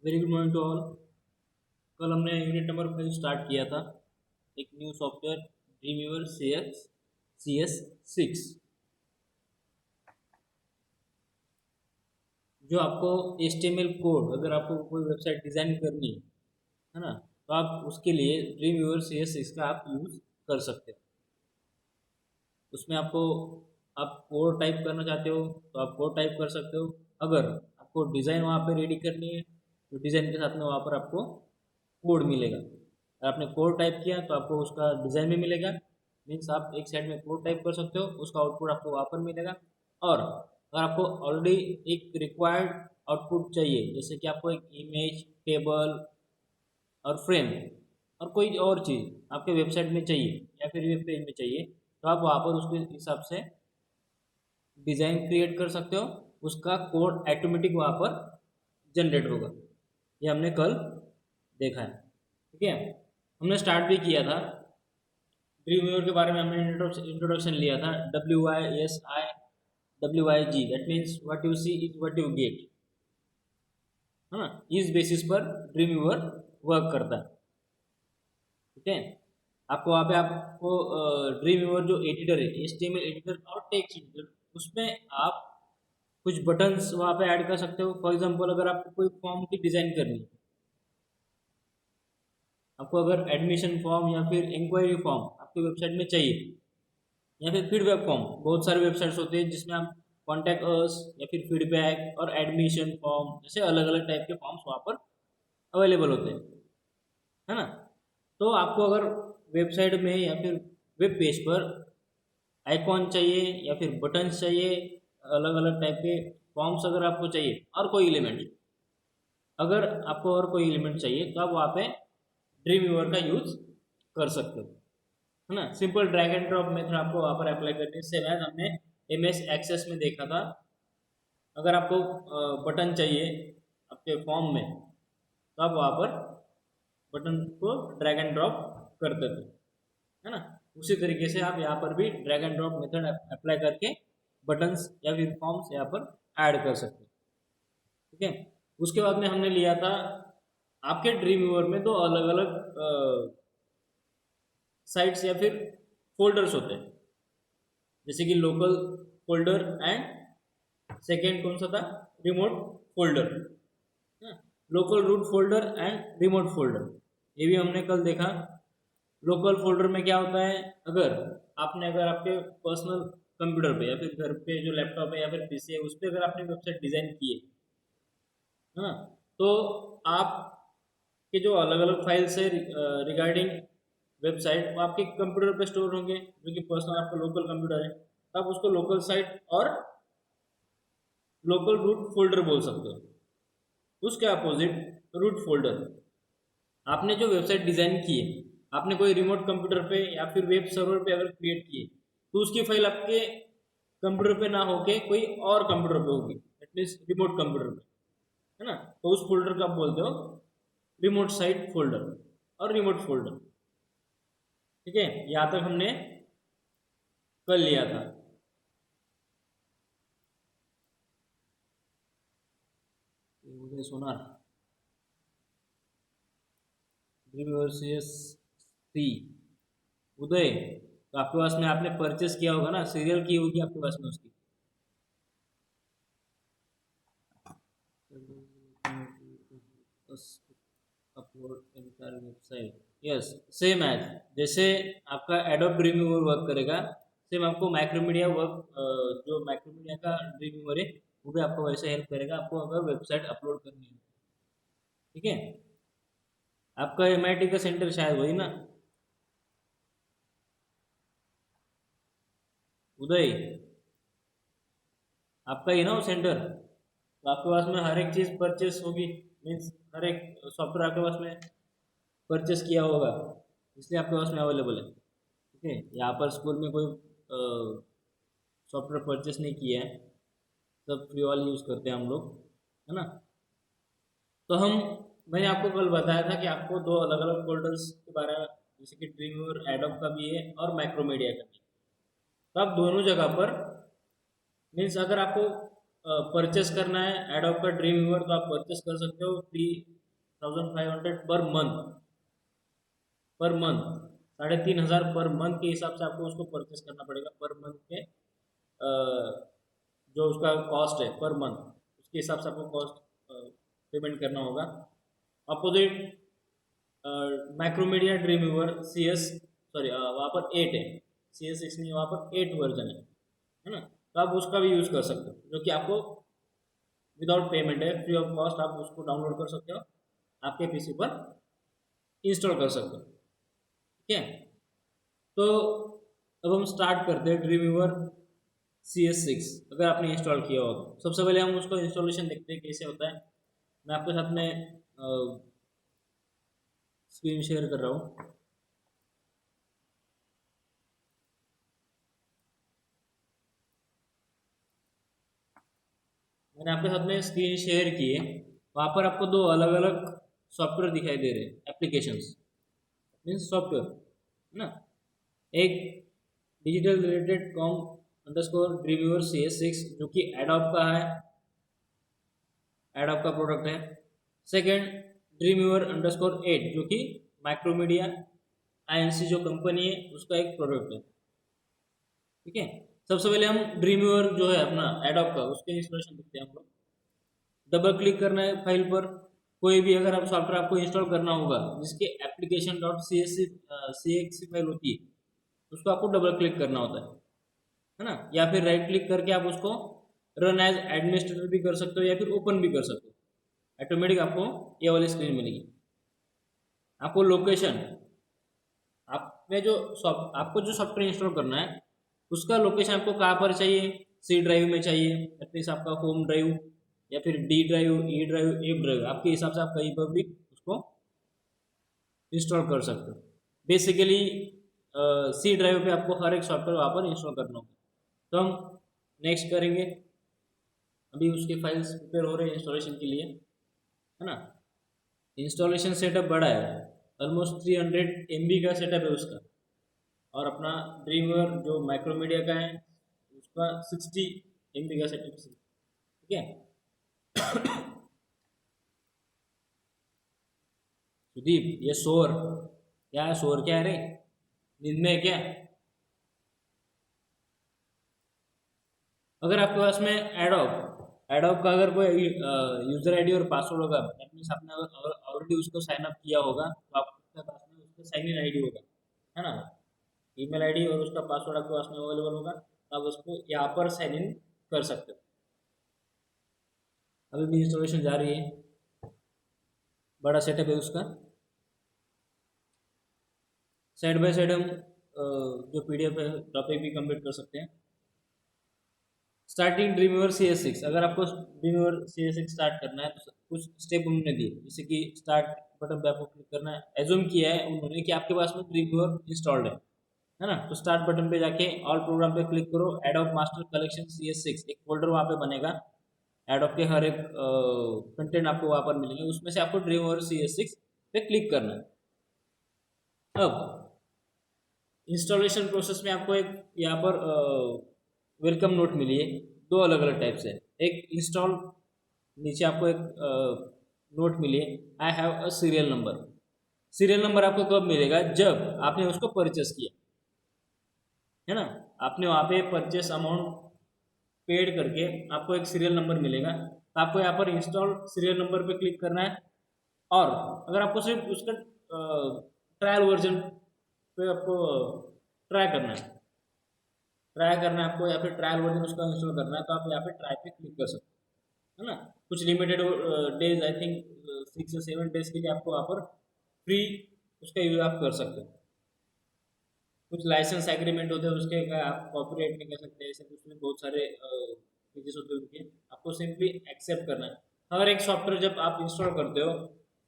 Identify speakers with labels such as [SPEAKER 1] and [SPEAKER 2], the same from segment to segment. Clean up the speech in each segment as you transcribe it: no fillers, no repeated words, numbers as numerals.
[SPEAKER 1] Very good morning to all. कल हमने unit number 5 start किया था। एक न्यू सॉफ्टवेयर ड्रीमवीवर CS6 जो आपको HTML कोड, अगर आपको कोई वेबसाइट डिज़ाइन करनी है ना, तो आप उसके लिए ड्रीमवीवर CS6 का आप यूज़ कर सकते हो। उसमें आप कोड टाइप करना चाहते हो तो आप कोड टाइप कर सकते हो। अगर आपको डिज़ाइन वहाँ पे रेडी करनी है तो डिज़ाइन के साथ में वहाँ पर आपको कोड मिलेगा। अगर आपने कोड टाइप किया तो आपको उसका डिज़ाइन भी मिलेगा। मीन्स आप एक साइड में कोड टाइप कर सकते हो, उसका आउटपुट आपको वहाँ पर मिलेगा। और अगर आपको ऑलरेडी एक रिक्वायर्ड आउटपुट चाहिए, जैसे कि आपको एक इमेज, टेबल और फ्रेम और कोई और चीज़ आपके वेबसाइट में चाहिए या फिर वेब पेज में चाहिए, तो आप वहाँ पर उसके हिसाब से डिज़ाइन क्रिएट कर सकते हो। उसका कोड ऑटोमेटिक वहाँ पर जनरेट होगा। ये हमने कल देखा है। ठीक है, हमने स्टार्ट भी किया था। ड्रीमवीवर के बारे में हमने इंट्रोडक्शन लिया था। WYSI WYG, that means what you see is what you get, है ना। इस बेसिस पर ड्रीमवीवर वर्क करता है। ठीक है, आपको वहाँ पे आपको ड्रीमवीवर जो एडिटर है, HTML एडिटर और टेक्स्ट एडिटर, उसमें आप कुछ बटन्स वहाँ पे ऐड कर सकते हो। फॉर एग्जांपल, अगर आपको कोई फॉर्म की डिज़ाइन करनी है, आपको अगर एडमिशन फॉर्म या फिर इंक्वायरी फॉर्म आपकी वेबसाइट में चाहिए, या फिर फीडबैक फॉर्म, बहुत सारे वेबसाइट्स होते हैं जिसमें आप कॉन्टैक्ट अस या फिर फीडबैक और एडमिशन फॉर्म जैसे अलग अलग टाइप के फॉर्म्स वहाँ पर अवेलेबल होते हैं, है ना। तो आपको अगर वेबसाइट में या फिर वेब पेज पर आइकॉन चाहिए या फिर बटन्स चाहिए, अलग अलग टाइप के फॉर्म्स अगर आपको चाहिए, और कोई एलिमेंट, अगर आपको और कोई एलिमेंट चाहिए तो आप वहाँ पे ड्रीमवीवर का यूज कर सकते हो, है ना। Simple drag and drop method आपको वहाँ पर अप्लाई करनी है। सेम एज हमने MS एक्सेस में देखा था। अगर आपको बटन चाहिए आपके फॉर्म में, तो आप वहाँ पर बटन को ड्रैग एंड ड्रॉप करते थे, है ना। उसी तरीके से आप यहाँ पर भी drag and drop method apply करके बटन्स या फिर फॉर्म्स यहाँ पर ऐड कर सकते हैं। ठीक है, उसके बाद में हमने लिया था आपके ड्रीमवीवर में दो अलग अलग साइट्स या फिर फोल्डर्स होते हैं, जैसे कि लोकल फोल्डर एंड सेकेंड कौन सा था, remote folder. Local route folder and remote folder, ये भी हमने कल देखा। लोकल फोल्डर में क्या होता है, अगर आपके पर्सनल कंप्यूटर पे या फिर घर पे जो लैपटॉप है या फिर PC है, उस पर अगर आपने वेबसाइट डिजाइन की है ना, तो आपके जो अलग अलग फाइल्स है रिगार्डिंग वेबसाइट, वो आपके कंप्यूटर पे स्टोर होंगे, जो कि पर्सनल आपका लोकल कंप्यूटर है। तो आप उसको लोकल साइट और लोकल रूट फोल्डर बोल सकते हो। उसके अपोजिट रूट फोल्डर, आपने जो वेबसाइट डिजाइन की है, आपने कोई रिमोट कंप्यूटर पे या फिर वेब सर्वर पे अगर क्रिएट की है, तो उसकी फाइल आपके कंप्यूटर पे ना होके कोई और कंप्यूटर पे होगी, एटलीस्ट रिमोट कंप्यूटर पे, है ना। तो उस फोल्डर को आप बोलते हो रिमोट साइट फोल्डर और रिमोट फोल्डर। ठीक है, यहाँ तक हमने कर लिया था। मुझे सुना वर्सेस सी उदय, तो आपके पास में आपने परचेस किया होगा ना, सीरियल की होगी आपके पास में उसकी। Upload entire website, yes. Same as जैसे आपका एडोब ड्रीमवीवर वर्क करेगा, सेम आपको माइक्रोमीडिया जो माइक्रोमीडिया का ड्रीमवीवर है, वो भी आपको वैसे हेल्प करेगा, आपको अगर वेबसाइट अपलोड करनी है। ठीक है, आपका MIT का सेंटर शायद वही ना, उदय, आपका ही ना वो सेंटर। तो आपके पास में हर एक चीज़ परचेस होगी, मीन्स हर एक सॉफ्टवेयर आपके पास में परचेस किया होगा, इसलिए आपके पास में अवेलेबल है। ठीक है, यहाँ पर स्कूल में कोई सॉफ्टवेयर परचेस नहीं किया है, सब फ्री वाली यूज़ करते हैं हम लोग, है ना। तो मैंने आपको कल बताया था कि आपको दो अलग अलग फोल्डर्स के बारे में, जैसे कि ड्रीमवीवर एडोब का भी है और माइक्रोमीडिया का भी। तो आप दोनों जगह पर, मीन्स अगर आपको परचेस करना है एडोब का ड्रीम व्यूअर तो आप परचेस कर सकते हो 3500 पर मंथ 3500 पर मंथ के हिसाब से आपको उसको परचेस करना पड़ेगा पर मंथ के जो उसका कॉस्ट है पर मंथ उसके हिसाब से आपको कॉस्ट पेमेंट करना होगा। Opposite Macromedia Dreamweaver C S sorry वहाँ पर 8 है, CS6 में वहाँ पर 8 वर्जन है ना, तो आप उसका भी यूज़ कर सकते हो जो कि आपको विदाउट पेमेंट है, फ्री ऑफ कॉस्ट आप उसको डाउनलोड कर सकते हो, आपके पीसी पर इंस्टॉल कर सकते हो। ठीक है, तो अब हम स्टार्ट करते हैं ड्रीम व्यूअर CS6 अगर आपने इंस्टॉल किया हो तो। सबसे पहले हम उसको इंस्टॉलेशन देखते हैं कैसे होता है। मैं आपके साथ में स्क्रीन शेयर कर रहा हूँ। मैंने आपके साथ में स्क्रीन शेयर की है, वहाँ पर आपको दो अलग अलग सॉफ्टवेयर दिखाई दे रहे हैं, एप्लीकेशंस मीन्स सॉफ्टवेयर है ना। एक digital related com underscore dream viewer CS6 जो कि एडोब का है, एडोब का प्रोडक्ट है। सेकंड ड्रीम व्यूअर अंडरस्कोर 8 जो कि माइक्रोमीडिया INC जो कंपनी है उसका एक प्रोडक्ट है। ठीक है, सबसे पहले हम ड्रीम व्यूअर जो है अपना एडोब का उसके इंस्टॉलेशन देखते हैं हम लोग। डबल क्लिक करना है फाइल पर, कोई भी अगर आप सॉफ्टवेयर आपको इंस्टॉल करना होगा जिसके एप्लीकेशन डॉट CXC फाइल होती है उसको आपको डबल क्लिक करना होता है ना, या फिर राइट क्लिक करके आप उसको रन एज एडमिनिस्ट्रेटर भी कर सकते हो या फिर ओपन भी कर सकते हो। ऑटोमेटिक आपको ये वाली स्क्रीन मिलेगी। आपको लोकेशन आपको जो सॉफ्टवेयर इंस्टॉल करना है उसका लोकेशन आपको कहाँ पर चाहिए, C ड्राइव में चाहिए एटलीस्ट आपका होम ड्राइव या फिर D drive, E drive, F drive, आपके हिसाब से आप कहीं पर भी उसको इंस्टॉल कर सकते हो। बेसिकली C ड्राइव पे आपको हर एक सॉफ्टवेयर वहाँ पर इंस्टॉल करना होगा। तो हम नेक्स्ट करेंगे, अभी उसके फाइल्स प्रिपेयर हो रहे हैं इंस्टॉलेशन के लिए है ना। इंस्टॉलेशन सेटअप बड़ा है, ऑलमोस्ट 300 MB का सेटअप है उसका, और अपना ड्रीमवेयर जो माइक्रोमीडिया का है उसका 60 MB का सेटअप। ठीक है सुदीप ये शोर क्या है, शोर क्या है रे, नींद में है क्या? अगर आपके पास में एडोब का अगर कोई यूजर आईडी और पासवर्ड होगा दैट मीन्स आपने ऑलरेडी उसको साइन अप किया होगा तो आपके पास में उसका साइन इन आईडी होगा है ना, ईमेल आईडी और उसका पासवर्ड आपके पास में अवेलेबल होगा तो आप उसको यहाँ पर साइन इन कर सकते हो। अभी भी इंस्टॉलेशन जा रही है, बड़ा सेटअप है उसका। साइड बाय साइड हम जो PDF है टॉपिक भी कंप्लीट कर सकते हैं। स्टार्टिंग ड्रीमवेयर CS6, अगर आपको ड्रीमवेयर CS6 स्टार्ट करना है तो कुछ स्टेप उन्होंने दिए, जैसे कि स्टार्ट बटन पे आपको क्लिक करना है। एज्यूम किया है उन्होंने कि आपके पास में ड्रीमवेयर इंस्टॉल्ड है ना, तो स्टार्ट बटन पे जाके ऑल प्रोग्राम पे क्लिक करो, एडोब मास्टर कलेक्शन CS6 एक फोल्डर वहाँ पे बनेगा, एडोब के हर एक कंटेंट आपको वहाँ पर मिलेंगे, उसमें से आपको ड्रीमवेयर CS6 पे क्लिक करना है। अब इंस्टॉलेशन प्रोसेस में आपको एक यहाँ पर वेलकम नोट मिली है, दो अलग अलग टाइप से, एक इंस्टॉल, नीचे आपको एक नोट मिली है I have a serial number. Serial number आपको कब मिलेगा, जब आपने उसको परचेस किया है ना, आपने वहाँ पे परचेस अमाउंट पेड करके आपको एक सीरियल नंबर मिलेगा, तो आपको यहाँ पर इंस्टॉल सीरियल नंबर पे क्लिक करना है। और अगर आपको सिर्फ उसका ट्रायल वर्जन पे आपको ट्राई करना है आपको, या फिर ट्रायल वर्जन उसका इंस्टॉल करना है तो आप यहाँ पे ट्राई पे क्लिक कर सकते हो है ना। कुछ लिमिटेड डेज आई थिंक 6 या 7 डेज के लिए आपको वहाँ पर फ्री उसका यूज आप कर सकते हो। कुछ लाइसेंस एग्रीमेंट होते हैं उसके आप कॉपीराइट नहीं कर सकते, ऐसे कुछ में बहुत सारे फीचर्स होते हैं उनके, आपको सिंपली एक्सेप्ट करना है। हर एक सॉफ्टवेयर जब आप इंस्टॉल करते हो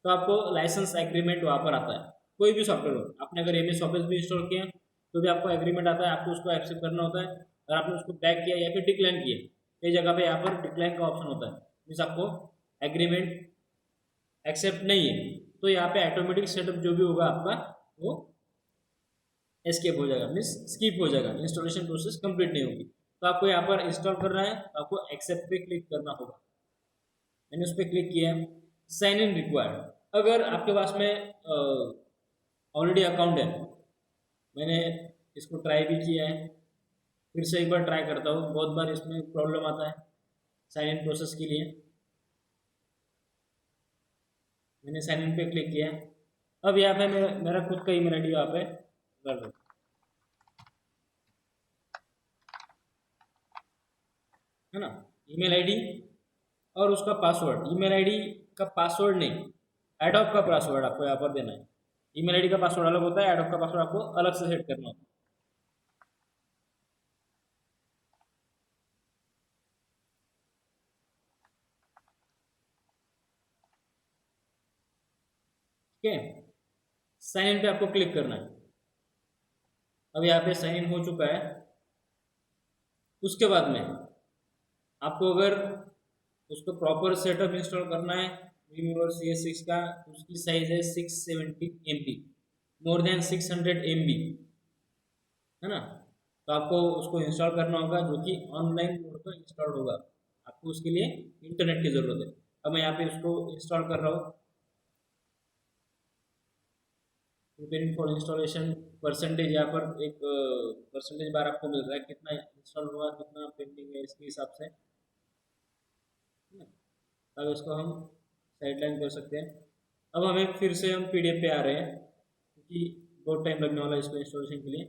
[SPEAKER 1] तो आपको लाइसेंस एग्रीमेंट वहाँ पर आता है, कोई भी सॉफ्टवेयर हो, आपने अगर MS ऑफिस भी इंस्टॉल किया तो भी आपको एग्रीमेंट आता है, आपको उसको एक्सेप्ट करना होता है। अगर आपने उसको बैक किया या फिर डिक्लाइन किया, कई जगह पे यहाँ पर डिक्लाइन का ऑप्शन होता है, मीन्स आपको एग्रीमेंट एक्सेप्ट नहीं है तो यहाँ पे ऑटोमेटिक सेटअप जो भी होगा आपका वो एस्केप हो जाएगा, मीन्स स्किप हो जाएगा, इंस्टॉलेशन प्रोसेस कंप्लीट नहीं होगी। तो आपको यहाँ पर इंस्टॉल करना है, तो आपको एक्सेप्ट पे क्लिक करना होगा। मैंने उस पर क्लिक किया, साइन इन रिक्वायर्ड। अगर आपके पास में ऑलरेडी अकाउंट है, मैंने इसको ट्राई भी किया है, फिर से एक बार ट्राई करता हूँ, बहुत बार इसमें प्रॉब्लम आता है साइन इन प्रोसेस के लिए। मैंने साइन इन पे क्लिक किया, अब यहाँ पे मेरा खुद का ईमेल आईडी यहाँ पे कर दो, है ना, ईमेल आईडी और उसका पासवर्ड। ईमेल आईडी का पासवर्ड नहीं, एडोब का पासवर्ड आपको यहाँ पर देना है। ईमेल आईडी का पासवर्ड अलग होता है, एडोब का पासवर्ड आपको अलग से सेट करना होता है। ठीक है, साइन इन पे आपको क्लिक करना है। अब यहाँ पे साइन इन हो चुका है। उसके बाद में आपको अगर उसको प्रॉपर सेटअप इंस्टॉल करना है ड्रीमवीवर CS6 का, उसकी साइज है 670 MB, मोर देन 600 MB, है ना। तो आपको उसको इंस्टॉल करना होगा, जो कि ऑनलाइन मोड पर इंस्टॉल होगा। आपको उसके लिए इंटरनेट की ज़रूरत है। अब मैं यहाँ पे उसको इंस्टॉल कर रहा हूँ। प्रिपेयरिंग फॉर इंस्टॉलेशन परसेंटेज, यहाँ पर एक परसेंटेज बार आपको मिल रहा है, कितना इंस्टॉल हुआ, कितना पेंडिंग है, इसके हिसाब से। अब इसको हम साइडलाइन कर सकते हैं। अब हमें फिर से हम PDF पे आ रहे हैं, क्योंकि बहुत टाइम लगने वाला है इसको इंस्टॉलेशन के लिए।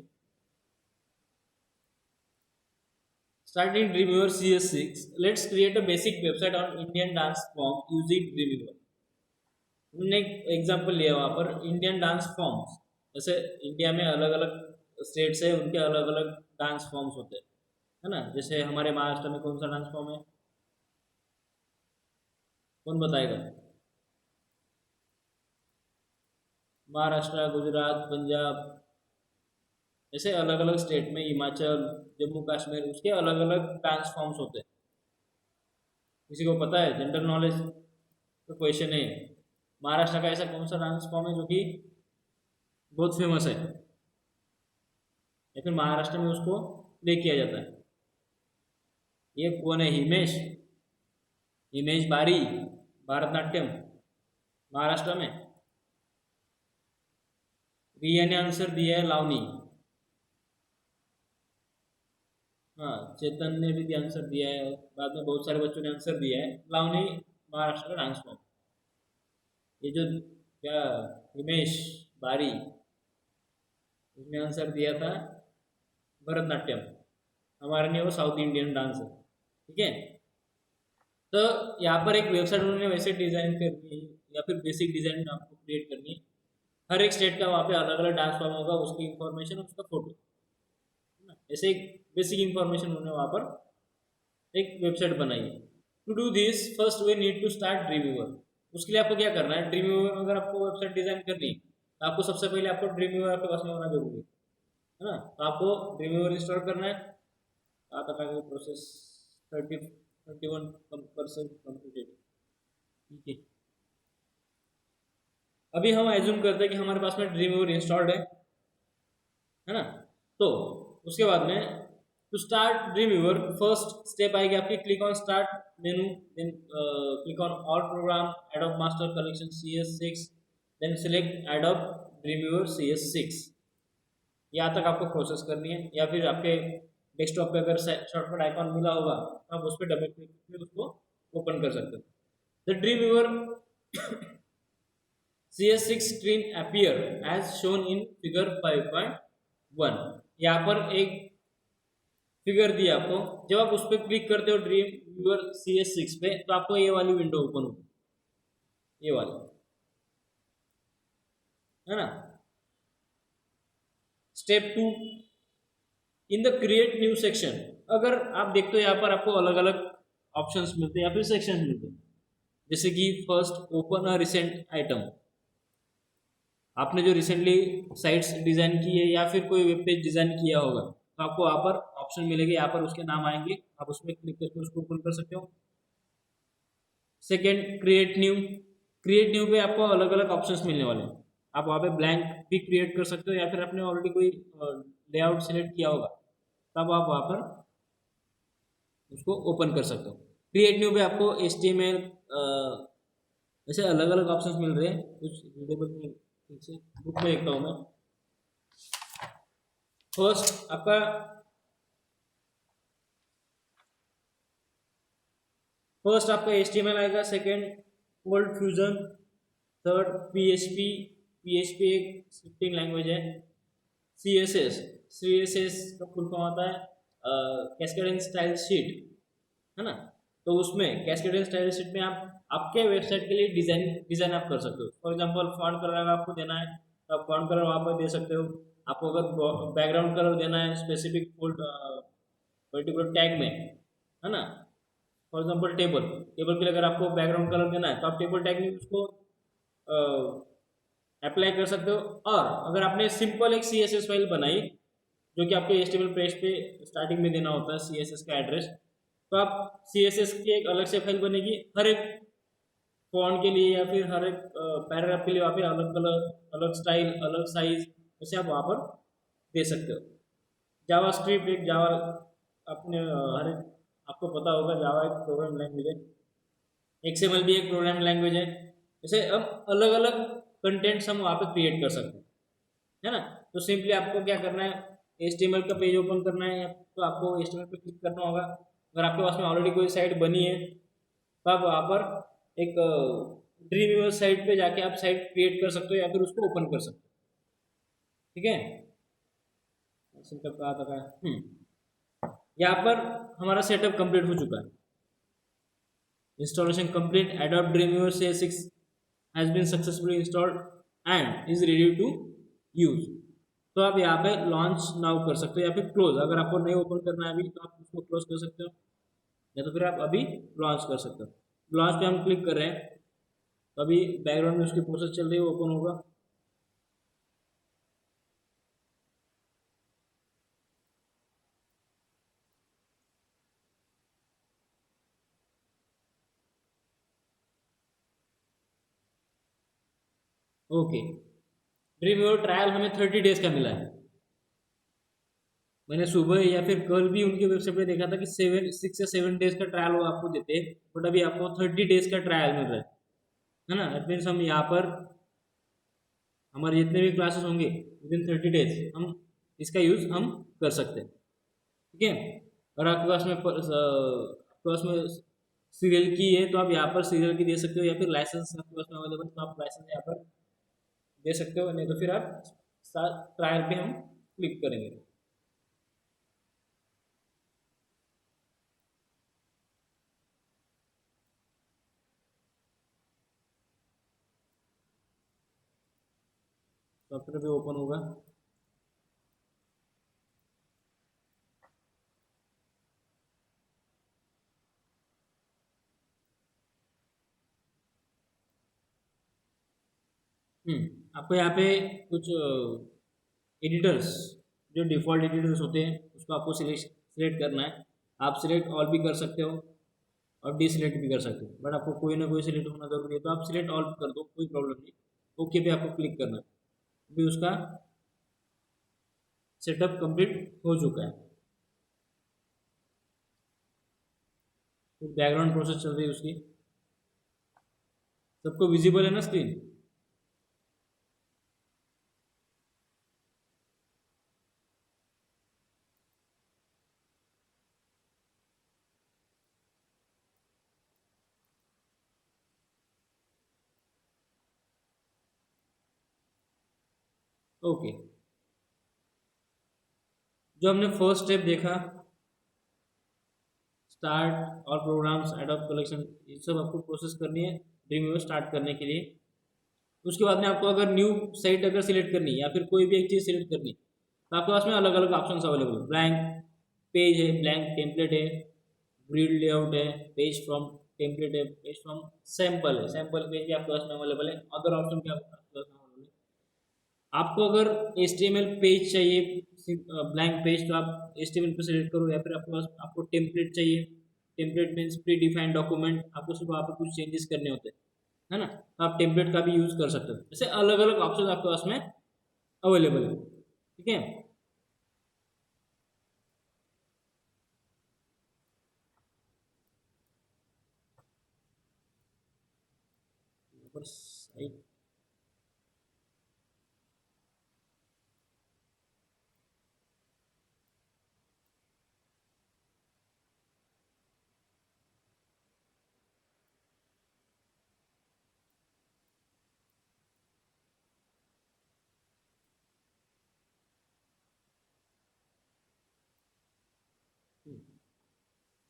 [SPEAKER 1] Starting Dreamweaver CS6, let's create a basic website on Indian dance form using Dreamweaver। हमने एक एग्जाम्पल लिया वहाँ पर इंडियन डांस फॉर्म्स। जैसे इंडिया में अलग अलग स्टेट्स है, उनके अलग अलग डांस फॉर्म्स होते हैं, है ना। जैसे हमारे महाराष्ट्र में कौन सा डांस फॉर्म है, कौन बताएगा? महाराष्ट्र, गुजरात, पंजाब, ऐसे अलग अलग स्टेट में, हिमाचल, जम्मू कश्मीर, उसके अलग अलग डांस फॉर्म्स होते हैं। किसी को पता है? जनरल नॉलेज तो क्वेश्चन है। महाराष्ट्र का ऐसा कौन सा डांस फॉर्म है जो कि बहुत फेमस है, लेकिन महाराष्ट्र में उसको प्ले किया जाता है? ये कौन है? हिमेश, हिमेश बारी, भारतनाट्यम महाराष्ट्र में। रिया ने आंसर दिया है लावनी। हाँ, चेतन ने भी आंसर दिया है, बाद में बहुत सारे बच्चों ने आंसर दिया है। लावनी महाराष्ट्र का डांस फॉर्म। ये जो क्या हिमेश बारी, उसने आंसर दिया था भरतनाट्यम। हमारे लिए वो साउथ इंडियन डांस है, ठीक है। तो यहाँ पर एक वेबसाइट उन्होंने वैसे डिज़ाइन करनी है, या फिर बेसिक डिज़ाइन आपको क्रिएट करनी है। हर एक स्टेट का वहाँ पे अलग अलग डांस फॉर्म होगा, उसकी इंफॉर्मेशन, उसका फोटो, है ना। ऐसे एक बेसिक इंफॉर्मेशन उन्होंने वहाँ पर एक वेबसाइट बनाई है। To do this first we need to start Dreamweaver. उसके लिए आपको क्या करना है, ड्रीमवीवर में अगर आपको वेबसाइट डिज़ाइन करनी है, तो आपको सबसे पहले आपको ड्रीमवीवर आपके पास में होना जरूरी है ना। तो आपको ड्रीमवीवर इंस्टॉल करना है। आप बताएंगे प्रोसेस 31% कंप्लीटेड, ठीक है। अभी हम एज्यूम करते हैं कि हमारे पास में ड्रीमवीवर इंस्टॉल्ड है ना। तो उसके बाद में to start Dreamweaver first step आएगी आपकी, click on start menu, then click on all program, Adobe master collection CS6, then select Adobe Dreamweaver CS6। यहाँ तक आपको प्रोसेस करनी है, या फिर आपके डेस्कटॉप पे अगर शॉर्टकट आइकॉन मिला होगा तो आप उस पर डबल क्लिक करके उसको ओपन कर सकते हो। The dream weaver CS6 screen appear as shown in figure 5.1। यहाँ पर एक फिगर दी आपको, जब आप उस पर क्लिक करते हो ड्रीमवीवर CS6 पे, तो आपको ये वाली विंडो ओपन होगी, ये वाली, है ना। Step 2, in the create new section. अगर आप देखते हो यहाँ पर आपको अलग अलग ऑप्शंस मिलते हैं या फिर सेक्शंस मिलते हैं, जैसे कि first open a recent item. आपने जो रिसेंटली साइट्स डिज़ाइन की है या फिर कोई वेब पेज डिज़ाइन किया होगा, तो आपको वहाँ पर ऑप्शन मिलेगी, यहाँ पर उसके नाम आएंगे, आप उसमें क्लिक करके उसको ओपन कर सकते हो। Second, create new. Create new पे आपको अलग अलग ऑप्शंस मिलने वाले हैं। आप वहाँ पे ब्लैंक भी क्रिएट कर सकते हो, या फिर आपने ऑलरेडी कोई लेआउट सेलेक्ट किया होगा, तब आप वहाँ पर उसको ओपन कर सकते हो। क्रिएट न्यू पे आपको HTML ऐसे अलग अलग ऑप्शंस मिल रहे हैं, कुछ रीडेबल नहीं ठीक से, बुक में देखता हूँ मैं। फर्स्ट आपका HTML आएगा, second cold fusion, third PHP एक स्क्रिप्टिंग लैंग्वेज है। CSS का फुल फॉर्म आता है कैस्केडिंग स्टाइल शीट, है ना। तो उसमें कैस्केडिंग स्टाइल शीट में आप आपके वेबसाइट के लिए डिजाइन आप कर सकते हो। फॉर एग्जांपल फॉन्ट कलर अगर आपको देना है तो आप फॉन्ट कलर वहाँ पर दे सकते हो। आपको अगर बैकग्राउंड कलर देना है स्पेसिफिक पर्टिकुलर टैग में, है ना। फॉर एग्जांपल टेबल के लिए अगर आपको बैकग्राउंड कलर देना है तो आप टेबल टैग में उसको अप्लाई कर सकते हो। और अगर आपने सिंपल एक CSS फाइल बनाई जो कि आपके HTML पेज पे स्टार्टिंग में देना होता है CSS का एड्रेस, तो आप CSS की एक अलग से फाइल बनेगी हर एक फॉन्ट के लिए या फिर हर एक पैराग्राफ के लिए। वहाँ पे अलग कलर, अलग स्टाइल, अलग साइज जैसे आप वहाँ पर दे सकते हो। जावा स्क्रिप्ट एक जावा अपने हर एक आपको पता होगा जावा एक प्रोग्राम लैंग्वेज है। XML भी एक प्रोग्राम लैंग्वेज है। जैसे हम अलग अलग कंटेंट्स हम वहाँ पे क्रिएट कर सकते हैं, है ना। तो सिंपली आपको क्या करना है, HTML का पेज ओपन करना है तो आपको HTML पे क्लिक करना होगा। अगर आपके पास में ऑलरेडी कोई साइट बनी है तो आप वहाँ पर एक ड्रीमवीवर साइट पे जाके आप साइट क्रिएट कर सकते हो या फिर उसको ओपन कर सकते हो, ठीक है। सेटअप कहाँ तक है, यहाँ पर हमारा सेटअप कंप्लीट हो चुका है। Installation complete, adobe Dreamweaver CS6 has been successfully installed and is ready to use। तो आप यहाँ पे लॉन्च नाउ कर सकते हो या फिर क्लोज, अगर आपको नहीं ओपन करना है अभी तो आप उसको क्लोज कर सकते हो या तो फिर आप अभी लॉन्च कर सकते हो। लॉन्च पे हम क्लिक कर रहे हैं तो अभी बैकग्राउंड में उसकी प्रोसेस चल रही है, ओपन होगा। ओके, ड्रीमवीवर ट्रायल हमें 30 डेज का मिला है। मैंने सुबह या फिर कल भी उनकी वेबसाइट पे देखा था कि 6 या 7 डेज का ट्रायल वो आपको देते हैं, बट अभी आपको 30 डेज का ट्रायल मिल रहा है ना। दैट मीन्स हम यहाँ पर हमारे जितने भी क्लासेस होंगे विदिन 30 डेज हम इसका यूज़ हम कर सकते हैं, ठीक है। और आपके पास में आपके पास में सीरियल की है तो आप यहाँ पर सीरियल की दे सकते हो, या फिर लाइसेंस आपके पास में अवेलेबल तो आप लाइसेंस यहाँ पर दे सकते हो, नहीं तो फिर आप ट्रायल पे हम क्लिक करेंगे। सॉफ्टवेयर भी ओपन होगा। आपको यहाँ पे कुछ एडिटर्स, जो डिफ़ॉल्ट एडिटर्स होते हैं उसको आपको सिलेक्ट करना है। आप सिलेक्ट ऑल भी कर सकते हो और डिसलेक्ट भी कर सकते हो, बट आपको कोई ना कोई सिलेक्ट होना जरूरी है तो आप सिलेक्ट ऑल कर दो, कोई प्रॉब्लम नहीं। ओके पे आपको क्लिक करना है, अभी उसका सेटअप कंप्लीट हो चुका है। तो बैकग्राउंड प्रोसेस चल रही है उसकी, सबको विजिबल है ना स्क्रीन। ओके, जो हमने फर्स्ट स्टेप देखा, स्टार्ट और प्रोग्राम्स एडोब कलेक्शन, ये सब आपको प्रोसेस करनी है ड्रीमवीवर स्टार्ट करने के लिए। उसके बाद में आपको अगर न्यू साइट अगर सिलेक्ट करनी है या फिर कोई भी एक चीज़ सिलेक्ट करनी है तो आपके पास में अलग अलग ऑप्शन अवेलेबल है। ब्लैंक पेज है, ब्लैंक टेम्पलेट है, ग्रिड लेआउट है, पेज फ्रॉम टेम्पलेट है, पेज फ्रॉम सैम्पल है। सैम्पल पेज भी आपके पास में अवेलेबल है, अदर ऑप्शन भी आपके पास में अवेलेबल है। आपको अगर HTML पेज चाहिए ब्लैंक पेज तो आप HTML पे सिलेक्ट करो, या फिर आपके पास आपको टेम्पलेट चाहिए, template means pre defined document, आपको सिर्फ वहाँ पर कुछ चेंजेस करने होते हैं, है ना। तो आप टेम्पलेट का भी यूज़ कर सकते हो। जैसे अलग अलग ऑप्शन आपके पास में अवेलेबल है, ठीक है। ऊपर साइट।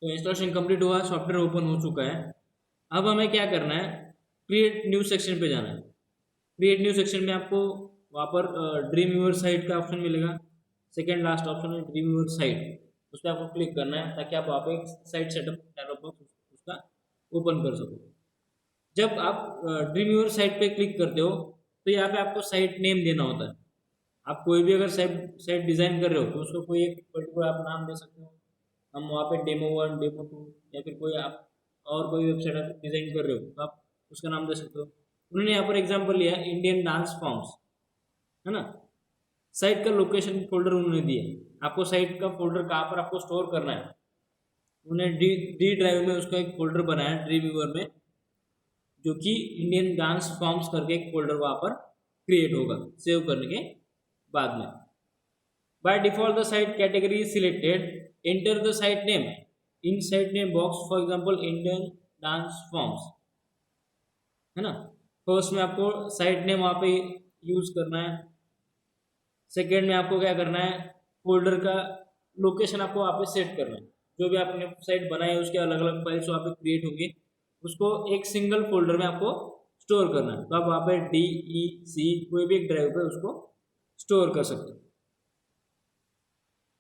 [SPEAKER 1] तो इंस्टॉलेशन कंप्लीट हुआ, सॉफ्टवेयर ओपन हो चुका है। अब हमें क्या करना है, क्रिएट न्यू सेक्शन पे जाना है। क्रिएट न्यू सेक्शन में आपको वहाँ पर ड्रीम व्यूअर साइट का ऑप्शन मिलेगा। सेकेंड लास्ट ऑप्शन है ड्रीम व्यूअर साइट, उस पर आपको क्लिक करना है ताकि आप वहाँ पे साइट सेटअप डायलॉग बॉक्स उसका ओपन कर सको। जब आप ड्रीम व्यूअर साइट पे क्लिक करते हो तो यहाँ पे आपको साइट नेम देना होता है। आप कोई भी अगर साइट साइट डिज़ाइन कर रहे हो तो उसको कोई एक पर्टिकुलर आप नाम दे सकते हो। हम वहाँ पे डेमो 1, डेमो 2 या फिर कोई आप और कोई वेबसाइट आप डिज़ाइन कर रहे हो तो आप उसका नाम दे सकते हो। उन्होंने यहाँ पर एग्जांपल लिया इंडियन डांस फॉर्म्स, है ना। साइट का लोकेशन फोल्डर उन्होंने दिया, आपको साइट का फोल्डर कहाँ पर आपको स्टोर करना है। उन्होंने डी ड्राइव में उसका एक फोल्डर बनाया ड्रीम व्यूअर में, जो कि इंडियन डांस फॉर्म्स करके एक फोल्डर वहाँ पर क्रिएट होगा सेव करने के बाद में। By default, the site category is selected. Enter the site name. In site name box, for example, Indian dance forms, है ना। फर्स्ट में आपको साइट नेम वहाँ पे यूज करना है। सेकेंड में आपको क्या करना है, फोल्डर का लोकेशन आपको वहाँ पे सेट करना है। जो भी आपने साइट बनाई है उसके अलग अलग फाइल्स वहाँ पे क्रिएट होंगी, उसको एक सिंगल फोल्डर में आपको स्टोर करना है। तो आप वहाँ पे DEC कोई भी एक ड्राइव पे उसको स्टोर कर सकते हो।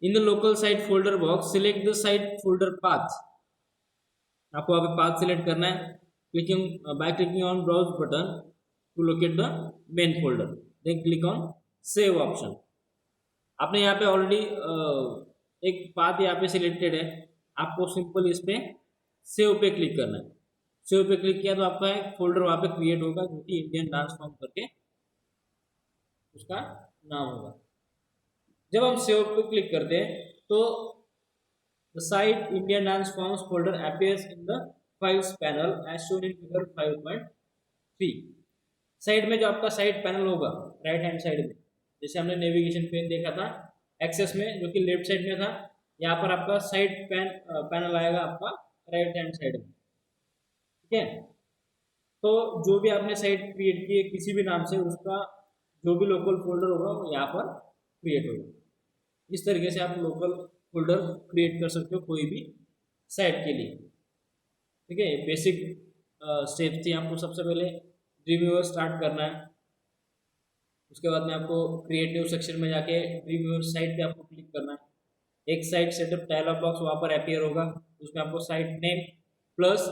[SPEAKER 1] In the local site folder box, select the site folder path. आपको वहाँ पे पाथ सिलेक्ट करना है, clicking on browse button to locate the main folder, then click on save option. आपने यहाँ पे ऑलरेडी एक पाथ यहाँ पे सिलेक्टेड है, आपको सिंपल इस पे सेव पे क्लिक करना है। सेव पे क्लिक किया तो आपका एक फोल्डर वहाँ पे क्रिएट होगा जो कि इंडियन डांस फॉर्म करके उसका नाम होगा। जब हम सेव पे क्लिक करते हैं तो the site Indian Dance Forms folder appears in the files panel as shown in figure 5.3। Side में जो आपका साइड पैनल होगा राइट हैंड साइड में, जैसे हमने नेविगेशन पेन देखा था एक्सेस में जो कि लेफ्ट साइड में था, यहाँ पर आपका साइड पैनल आएगा आपका राइट हैंड साइड में। ठीक है, तो जो भी आपने साइट क्रिएट की है किसी भी नाम से, उसका जो भी लोकल फोल्डर होगा वो यहाँ पर क्रिएट होगा। इस तरीके से आप लोकल फोल्डर क्रिएट कर सकते हो कोई भी साइट के लिए। ठीक है, बेसिक स्टेप थी। आपको सबसे पहले ड्रीमव्यूअर स्टार्ट करना है, उसके बाद में आपको क्रिएटिव सेक्शन में जाके ड्रीमव्यूअर साइट पे आपको क्लिक करना है। एक साइट सेटअप डायलॉग बॉक्स वहाँ पर अपीयर होगा, उसमें आपको साइट नेम प्लस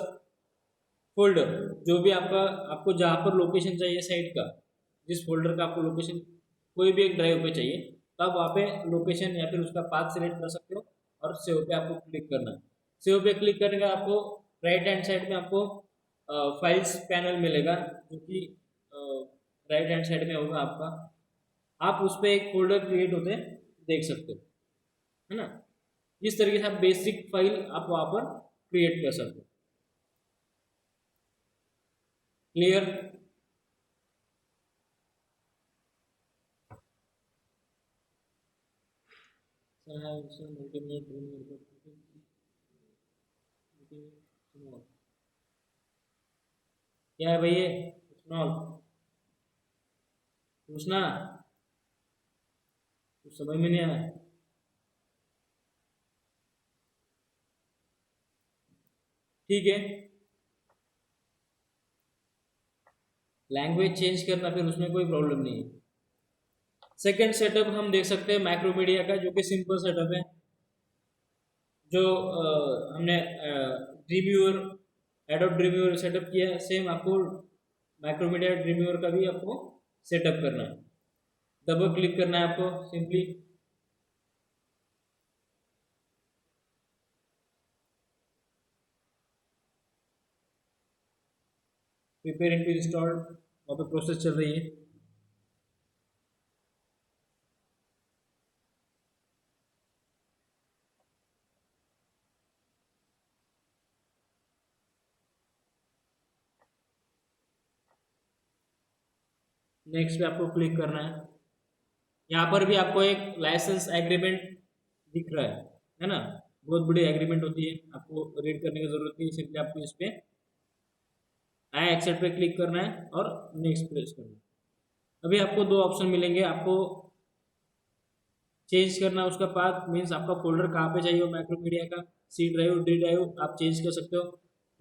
[SPEAKER 1] फोल्डर, जो भी आपको जहाँ पर लोकेशन चाहिए साइट का, जिस फोल्डर का आपको लोकेशन कोई भी एक ड्राइव पे चाहिए, तो आप वहाँ पे लोकेशन या फिर उसका पाथ सिलेक्ट कर सकते हो और सेव पे आपको क्लिक करना है। सेव पे क्लिक करने का आपको राइट हैंड साइड में आपको फाइल्स पैनल मिलेगा जो कि राइट हैंड साइड में होगा आपका। आप उस पर एक फोल्डर क्रिएट होते देख सकते हो, है ना। इस तरीके से आप बेसिक फाइल आप वहाँ पर क्रिएट कर सकते हो। क्लियर? क्या है भाई ये स्मॉल पूछना, कुछ समझ में नहीं आया। ठीक है, लैंग्वेज चेंज करना फिर उसमें कोई प्रॉब्लम नहीं है। सेकेंड सेटअप हम देख सकते हैं मैक्रोमीडिया का, जो कि सिंपल सेटअप है। जो हमने ड्रीमव्यूअर एडोब ड्रीमव्यूअर सेटअप किया है, सेम आपको मैक्रोमीडिया ड्रीमव्यूअर का भी आपको सेटअप करना है। डबल क्लिक करना है आपको सिंपली, प्रिपेयर टू इंस्टॉल, वहाँ पे प्रोसेस चल रही है। नेक्स्ट पे आपको क्लिक करना है। यहाँ पर भी आपको एक लाइसेंस एग्रीमेंट दिख रहा है ना, बहुत बड़ी एग्रीमेंट होती है, आपको रीड करने की जरूरत नहीं, सिंपली आपको इस पे आई एक्सेप्ट पे क्लिक करना है और नेक्स्ट प्रेस करना है। अभी आपको दो ऑप्शन मिलेंगे, आपको चेंज करना उसका पाथ, मीन्स आपका फोल्डर कहाँ पे चाहिए हो माइक्रोमीडिया का, सी ड्राइव डी ड्राइव आप चेंज कर सकते हो,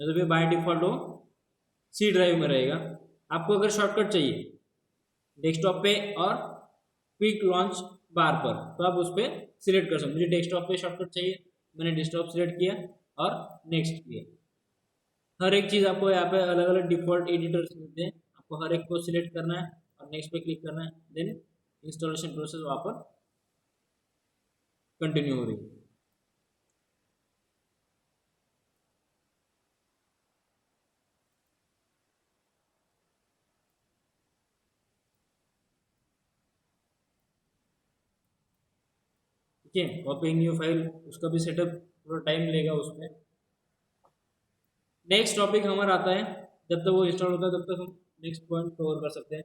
[SPEAKER 1] जैसे भी बाय डिफॉल्ट हो सी ड्राइव में रहेगा। आपको अगर शॉर्टकट चाहिए डेस्कटॉप पे और क्विक लॉन्च बार पर, तो आप उस पर सिलेक्ट कर सकते। मुझे डेस्कटॉप पे शॉर्टकट चाहिए, मैंने डेस्कटॉप सिलेक्ट किया और नेक्स्ट किया। हर एक चीज़ आपको यहाँ पे अलग अलग डिफॉल्ट एडिटर्स मिलते हैं, आपको हर एक को सिलेक्ट करना है और नेक्स्ट पे क्लिक करना है, देन इंस्टॉलेशन प्रोसेस वहाँ पर कंटिन्यू हो रही है। ठीक है, कॉपिंग न्यू फाइल उसका भी सेटअप थोड़ा टाइम लेगा उसमें। नेक्स्ट टॉपिक हमारा आता है, जब तक वो इंस्टॉल होता है तब तक हम नेक्स्ट पॉइंट कवर कर सकते हैं,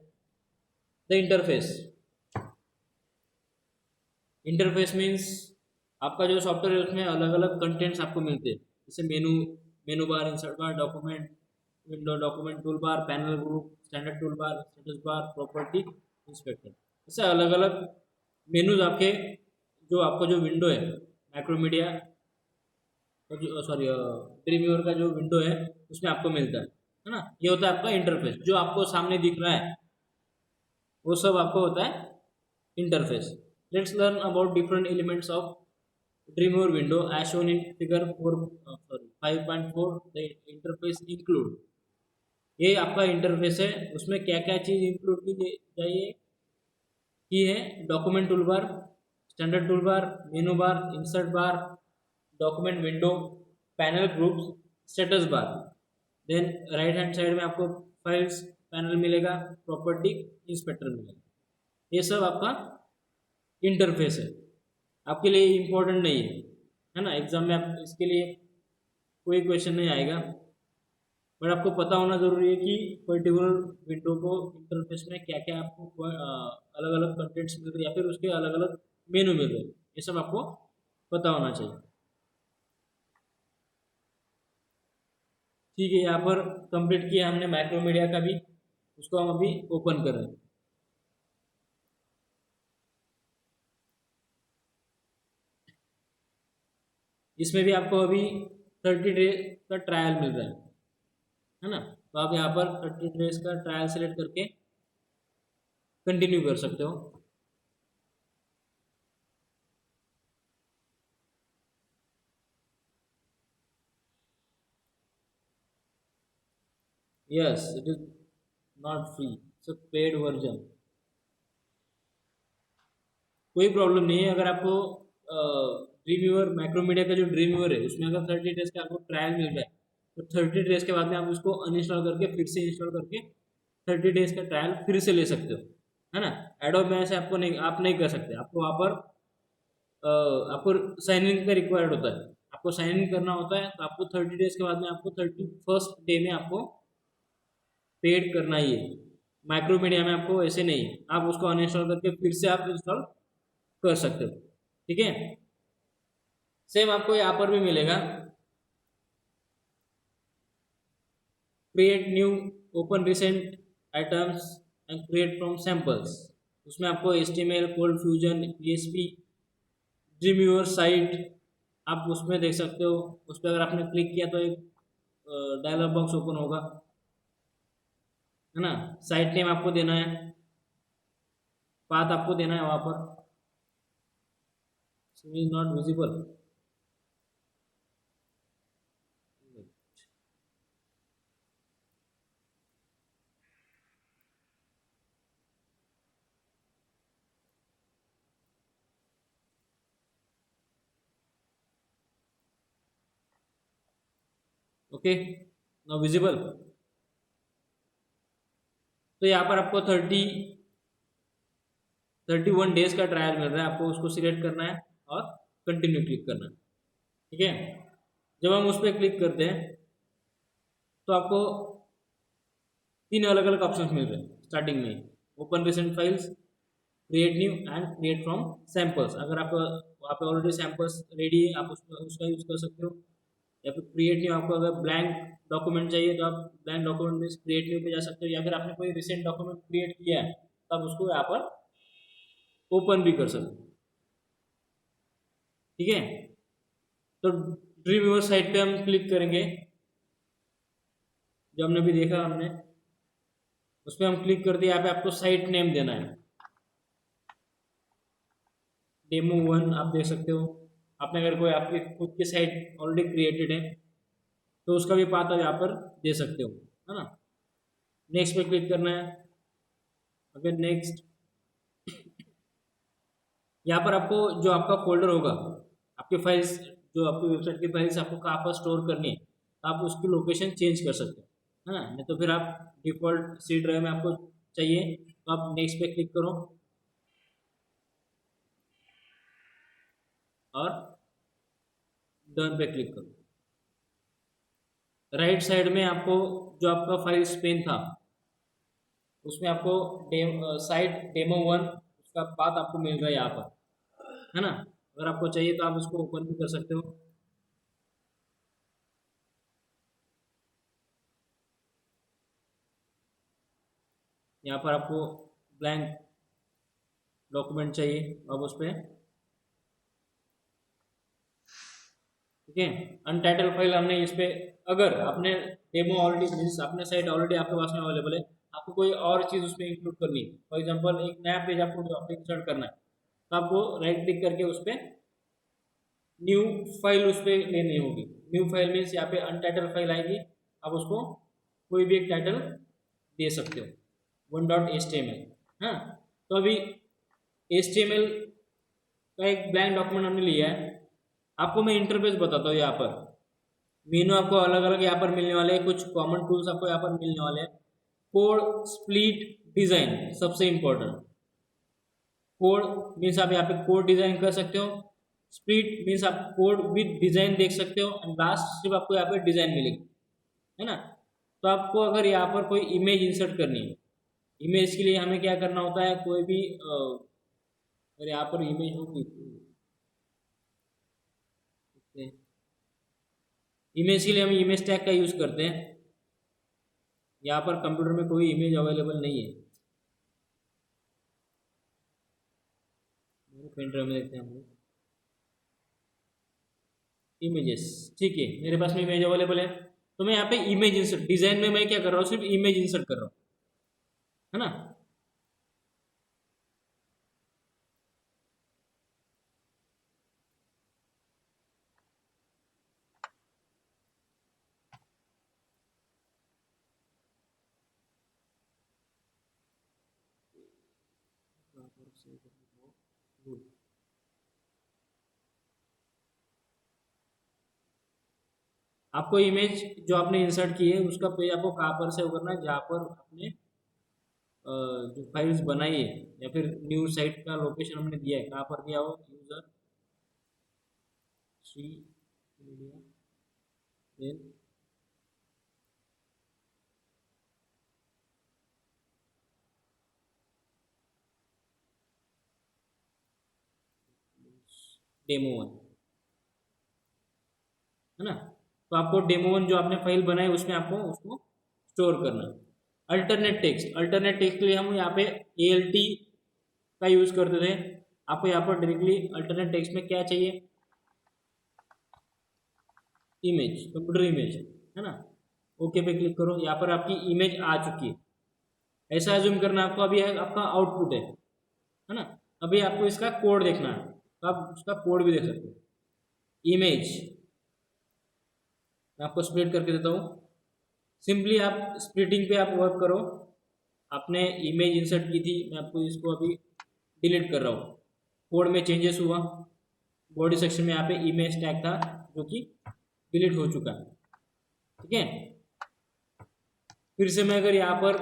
[SPEAKER 1] द इंटरफेस। इंटरफेस मीन्स आपका जो सॉफ्टवेयर है उसमें अलग अलग कंटेंट्स आपको मिलते हैं, जैसे menu, menu bar, insert bar, document window, document tool bar, panel group, standard tool bar, status bar, property inspector, ऐसे अलग अलग मेनूज आपके, जो आपको जो विंडो है माइक्रोमीडिया जो सॉरी ड्रीमव्यूअर का जो विंडो है उसमें आपको मिलता है ना। ये होता है आपका इंटरफेस, जो आपको सामने दिख रहा है वो सब आपको होता है interface. Let's learn about different elements of Dreamweaver window as shown in figure 5.4। The interface include, ये आपका इंटरफेस है, उसमें क्या क्या चीज़ इंक्लूड की चाहिए की है, document tool bar, standard tool bar, menu bar, insert bar, document window, panel groups, status bar, then right hand side में आपको फाइल्स पैनल मिलेगा, प्रॉपर्टी इंस्पेक्टर मिलेगा। ये सब आपका इंटरफेस है, आपके लिए इम्पोर्टेंट नहीं है ना, एग्जाम में आप इसके लिए कोई क्वेश्चन नहीं आएगा, बट आपको पता होना जरूरी है कि पर्टिकुलर विंडो को इंटरफेस में क्या क्या आपको अलग अलग कंटेंट्स मिल रहे हैं या फिर उसके अलग अलग मेनू मिल रहे हैं, ये सब आपको पता होना चाहिए। ठीक है, यहाँ पर कंप्लीट किया हमने माइक्रोमीडिया का भी, उसको हम अभी ओपन कर रहे हैं। इसमें भी आपको अभी 30 डे का ट्रायल मिल रहा है ना, तो आप यहाँ पर 30 डेज का ट्रायल सेलेक्ट करके कंटिन्यू कर सकते हो। Yes, it is not free, it's a paid version. कोई प्रॉब्लम नहीं है, अगर आपको ड्रीम व्यूअर माइक्रोमीडिया का जो ड्रीम व्यूअर है उसमें अगर 30 डेज का आपको ट्रायल मिल रहा है, तो 30 डेज के बाद में आप उसको अनइंस्टॉल करके फिर से इंस्टॉल करके 30 डेज का ट्रायल फिर से ले सकते हो, है ना। एडोब में से आपको नहीं, आप नहीं कर सकते, आपको वहाँ पर आपको साइन इन का रिक्वायर्ड होता है, आपको साइन इन करना होता है, तो आपको 30 डेज के बाद में आपको 31st डे में आपको पेड करना ही है। माइक्रोमीडिया में आपको ऐसे नहीं है, आप उसको अनइंस्टॉल करके फिर से आप इंस्टॉल कर सकते हो। ठीक है, सेम आपको यहाँ पर भी मिलेगा, create new, open recent items and create from samples. उसमें आपको HTML, cold fusion, PHP, dream viewer site आप उसमें देख सकते हो। उस पर अगर आपने क्लिक किया तो एक डायलॉग बॉक्स ओपन होगा, है ना। साइट नेम आपको देना है, पाथ आपको देना है वहाँ पर, is not visible. Okay, now visible. तो यहाँ पर आपको 31 डेज का ट्रायल मिल रहा है, आपको उसको सिलेक्ट करना है और कंटिन्यू क्लिक करना है। ठीक है, जब हम उस पर क्लिक करते हैं तो आपको तीन अलग अलग ऑप्शंस मिल रहे हैं स्टार्टिंग में। Open recent files, create new and create from samples. अगर आप वहाँ पे ऑलरेडी सैम्पल्स रेडी है, आप उसका यूज़ कर सकते हो। या फिर क्रिएट न्यू, आपको अगर ब्लैंक डॉक्यूमेंट चाहिए तो आप ब्लैंक डॉक्यूमेंट में क्रिएट न्यू पे जा सकते हो, या फिर आपने कोई रिसेंट डॉक्यूमेंट क्रिएट किया है तो आप उसको यहाँ पर ओपन भी कर सकते हो। ठीक है, तो ड्रीम व्यूअर साइट पे हम क्लिक करेंगे, जो हमने भी देखा हमने उस पर हम क्लिक कर दिया। यहाँ पे आपको साइट नेम देना है, डेमो 1 आप देख सकते हो। आपने अगर कोई आपकी खुद की साइट ऑलरेडी क्रिएटेड है तो उसका भी पाथ आप यहाँ पर दे सकते हो, है ना। नेक्स्ट पे क्लिक करना है। अगर नेक्स्ट, यहाँ पर आपको जो आपका फोल्डर होगा, आपकी फाइल्स, जो आपकी वेबसाइट की फाइल्स आपको कहाँ पर स्टोर करनी है, तो आप उसकी लोकेशन चेंज कर सकते हो, है ना। नहीं तो फिर आप डिफ़ॉल्ट सी ड्राइव में आपको चाहिए तो आप नेक्स्ट पे क्लिक करो और डन पे क्लिक करो। राइट साइड में आपको जो आपका फाइल्स पेन था उसमें आपको साइट डेमो 1 उसका पाथ आपको मिल रहा है यहाँ पर, है ना। अगर आपको चाहिए तो आप उसको ओपन भी कर सकते हो। यहाँ पर आपको ब्लैंक डॉक्यूमेंट चाहिए अब उस पर, ठीक है। अनटाइटल फाइल हमने इस पे, अगर आपने डेमो ऑलरेडी मीन्स अपने साइट ऑलरेडी आपके पास में अवेलेबल है, आपको कोई और चीज़ उसमें इंक्लूड करनी है, फॉर एग्जांपल एक नया पेज आपको इंसर्ट करना है, तो आपको राइट क्लिक करके उस पर न्यू फाइल उस पर लेनी होगी। न्यू फाइल मीन्स यहाँ पे अनटाइटल फाइल आएगी, आप उसको कोई भी एक टाइटल दे सकते हो, 1.html। हाँ, तो अभी HTML का एक ब्लैंक डॉक्यूमेंट हमने लिया है। आपको मैं इंटरफेस बताता हूँ। यहाँ पर मेनू आपको अलग अलग यहाँ पर मिलने वाले हैं, कुछ कॉमन टूल्स आपको यहाँ पर मिलने वाले हैं। कोड स्प्लिट डिजाइन सबसे इंपॉर्टेंट। कोड मीन्स आप यहाँ पे कोड डिजाइन कर सकते हो, स्प्लिट मीन्स आप कोड विद डिजाइन देख सकते हो, एंड लास्ट सिर्फ आपको यहाँ पे डिजाइन मिलेगी, है ना। तो आपको अगर यहाँ पर कोई इमेज इंसर्ट करनी है, इमेज के लिए हमें क्या करना होता है, कोई भी अगर यहाँ पर इमेज होगी, इमेज के लिए हम इमेज टैग का यूज करते हैं। यहाँ पर कंप्यूटर में कोई इमेज अवेलेबल नहीं है, मेरे पेन ड्राइव में देखते हैं हम लोग इमेजेस। ठीक है, मेरे पास में इमेज अवेलेबल है, तो मैं यहाँ पे इमेज इंसर्ट, डिजाइन में मैं क्या कर रहा हूँ, सिर्फ इमेज इंसर्ट कर रहा हूँ, है ना। आपको इमेज जो आपने इंसर्ट की है उसका पेज आपको कहाँ पर सेव करना है, जहाँ पर आपने जो फाइल्स बनाई है, या फिर न्यू साइट का लोकेशन हमने दिया है, कहाँ पर दिया हो, user C media then demo 1, है ना। तो आपको डेमो 1 जो आपने फाइल बनाई उसमें आपको उसको स्टोर करना है। अल्टरनेट टेक्स्ट के लिए हम यहाँ पे ALT का यूज़ करते थे। आपको यहाँ पर डायरेक्टली अल्टरनेट टेक्स्ट में क्या चाहिए, इमेज, कंप्यूटर इमेज, है ना। ओके पे क्लिक करो, यहाँ पर आपकी इमेज आ चुकी है। ऐसा एज्यूम करना आपको, अभी आपका आउटपुट है ना। अभी आपको इसका कोड देखना है, तो आप उसका कोड भी देख सकते हो। इमेज मैं आपको स्प्लिट करके देता हूँ। सिंपली आप स्प्लिटिंग पे आप वर्क करो। आपने इमेज इंसर्ट की थी, मैं आपको इसको अभी डिलीट कर रहा हूँ। कोड में चेंजेस हुआ, बॉडी सेक्शन में यहाँ पे इमेज टैग था जो कि डिलीट हो चुका है, ठीक है। फिर से मैं अगर यहाँ पर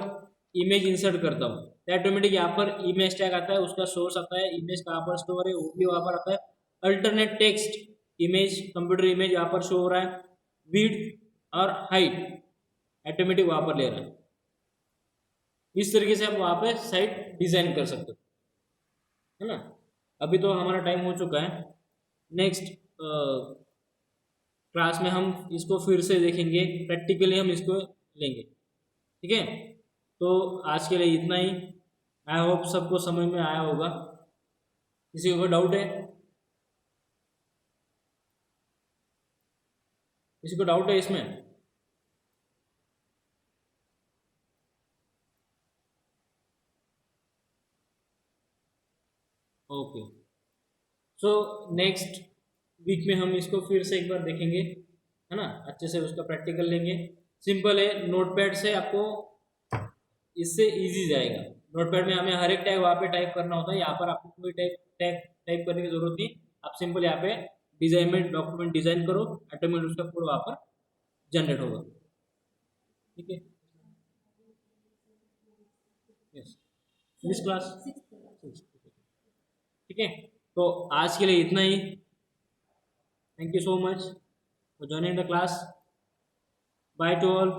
[SPEAKER 1] इमेज इंसर्ट करता हूँ तो ऑटोमेटिक यहाँ पर इमेज टैग आता है, उसका सोर्स आता है, इमेज कहाँ पर स्टोर है वो भी वहाँ पर आता है। Alternate text image, computer image यहाँ पर शो हो रहा है। विड्थ और हाइट ऑटोमेटिक वहाँ पर ले रहा है, इस तरीके से आप वहाँ पे साइट डिज़ाइन कर सकते हो, है ना। अभी तो हमारा टाइम हो चुका है। नेक्स्ट क्लास में हम इसको फिर से देखेंगे, प्रैक्टिकली हम इसको लेंगे, ठीक है। तो आज के लिए इतना ही। आई होप सबको समझ में आया होगा। किसी को कोई डाउट है? किसी को डाउट है इसमें? ओके, सो नेक्स्ट वीक में हम इसको फिर से एक बार देखेंगे, है ना। अच्छे से उसका प्रैक्टिकल लेंगे। सिंपल है, नोटपैड से आपको इससे इजी जाएगा। नोटपैड में हमें हर एक टैग वहाँ पे टाइप करना होता है, यहाँ पर आपको कोई टैग टैग टाइप करने की जरूरत नहीं। आप सिंपल यहाँ पे डिजाइन में डॉक्यूमेंट डिजाइन करो, ऑटोमेटिक उसका कोड वहाँ पर जनरेट होगा, ठीक है। यस, दिस क्लास, ठीक है। तो आज के लिए इतना ही। Thank you so much for joining the class. Bye to all.